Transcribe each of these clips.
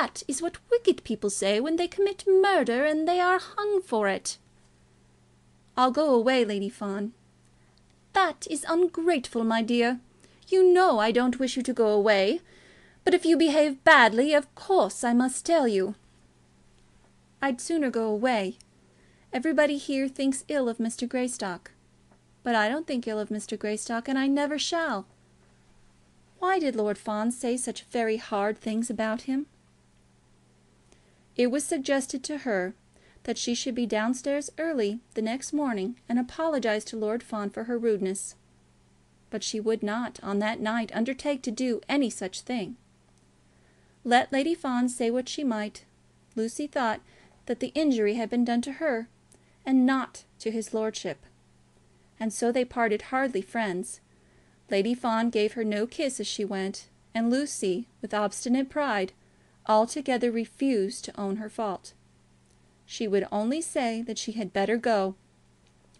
That is what wicked people say when they commit murder and they are hung for it." "I'll go away, Lady Fawn." "That is ungrateful, my dear. You know I don't wish you to go away. But if you behave badly, of course I must tell you." "I'd sooner go away. Everybody here thinks ill of Mr. Greystock. But I don't think ill of Mr. Greystock, and I never shall. Why did Lord Fawn say such very hard things about him?" It was suggested to her that she should be downstairs early the next morning and apologise to Lord Fawn for her rudeness. But she would not, on that night, undertake to do any such thing. Let Lady Fawn say what she might, Lucy thought that the injury had been done to her, and not to his lordship. And so they parted hardly friends. Lady Fawn gave her no kiss as she went, and Lucy, with obstinate pride, altogether refused to own her fault. She would only say that she had better go,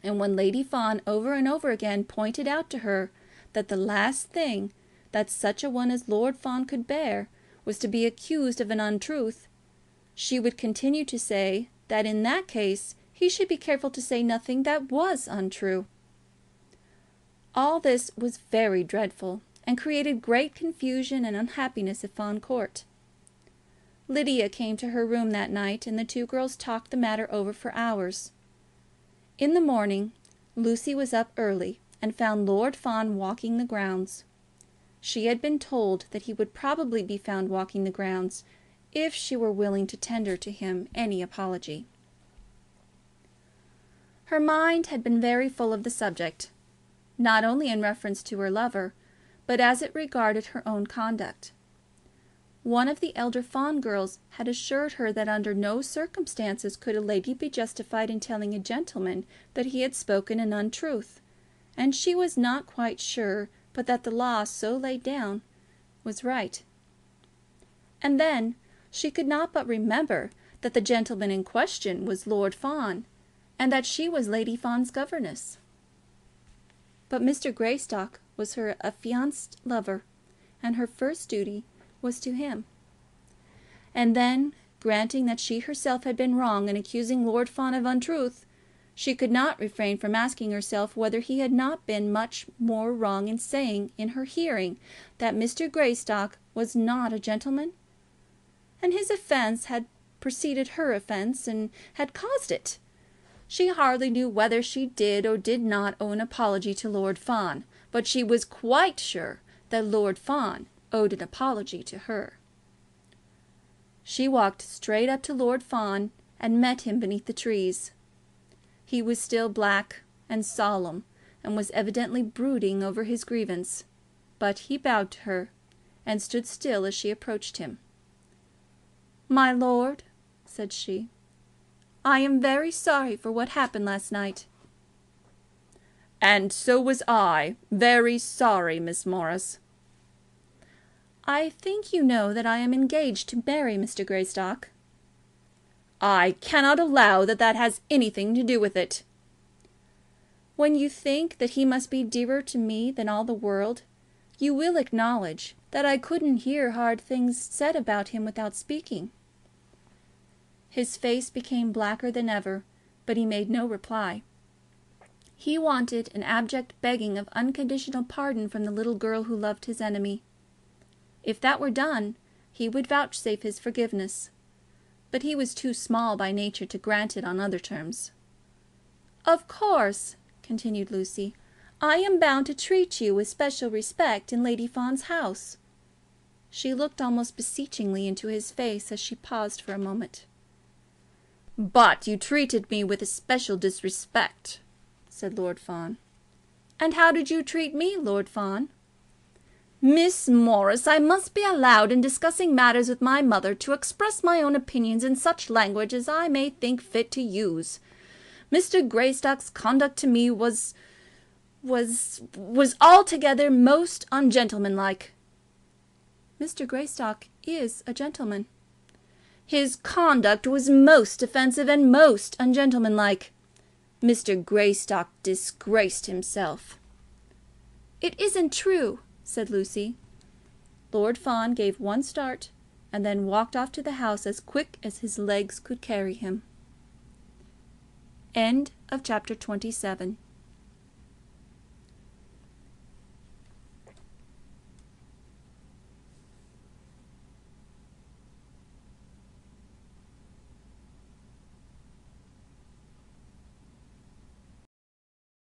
and when Lady Fawn over and over again pointed out to her that the last thing that such a one as Lord Fawn could bear was to be accused of an untruth, she would continue to say that in that case he should be careful to say nothing that was untrue. All this was very dreadful, and created great confusion and unhappiness at Fawn Court. Lydia came to her room that night, and the two girls talked the matter over for hours. In the morning Lucy was up early, and found Lord Fawn walking the grounds. She had been told that he would probably be found walking the grounds if she were willing to tender to him any apology. Her mind had been very full of the subject, not only in reference to her lover, but as it regarded her own conduct. One of the elder Fawn girls had assured her that under no circumstances could a lady be justified in telling a gentleman that he had spoken an untruth, and she was not quite sure but that the law so laid down was right. And then she could not but remember that the gentleman in question was Lord Fawn, and that she was Lady Fawn's governess. But Mr. Greystock was her affianced lover, and her first duty was to him. And then, granting that she herself had been wrong in accusing Lord Fawn of untruth, she could not refrain from asking herself whether he had not been much more wrong in saying in her hearing that Mr. Greystock was not a gentleman. And his offence had preceded her offence, and had caused it. She hardly knew whether she did or did not owe an apology to Lord Fawn, but she was quite sure that Lord Fawn owed an apology to her. She walked straight up to Lord Fawn and met him beneath the trees. He was still black and solemn, and was evidently brooding over his grievance, but he bowed to her, and stood still as she approached him. "My lord," said she, "I am very sorry for what happened last night." "And so was I, very sorry, Miss Morris." "I think you know that I am engaged to marry Mr. Greystock." "I cannot allow that that has anything to do with it." "When you think that he must be dearer to me than all the world, you will acknowledge that I couldn't hear hard things said about him without speaking." His face became blacker than ever, but he made no reply. He wanted an abject begging of unconditional pardon from the little girl who loved his enemy. If that were done, he would vouchsafe his forgiveness. But he was too small by nature to grant it on other terms. "Of course," continued Lucy, "I am bound to treat you with special respect in Lady Fawn's house." She looked almost beseechingly into his face as she paused for a moment. "But you treated me with especial disrespect," said Lord Fawn. "And how did you treat me, Lord Fawn?" "Miss Morris, I must be allowed in discussing matters with my mother to express my own opinions in such language as I may think fit to use. Mr. Greystock's conduct to me was altogether most ungentlemanlike." "Mr. Greystock is a gentleman." "His conduct was most offensive and most ungentlemanlike. Mr. Greystock disgraced himself." "It isn't true," said Lucy. Lord Fawn gave one start, and then walked off to the house as quick as his legs could carry him. Chapter 27.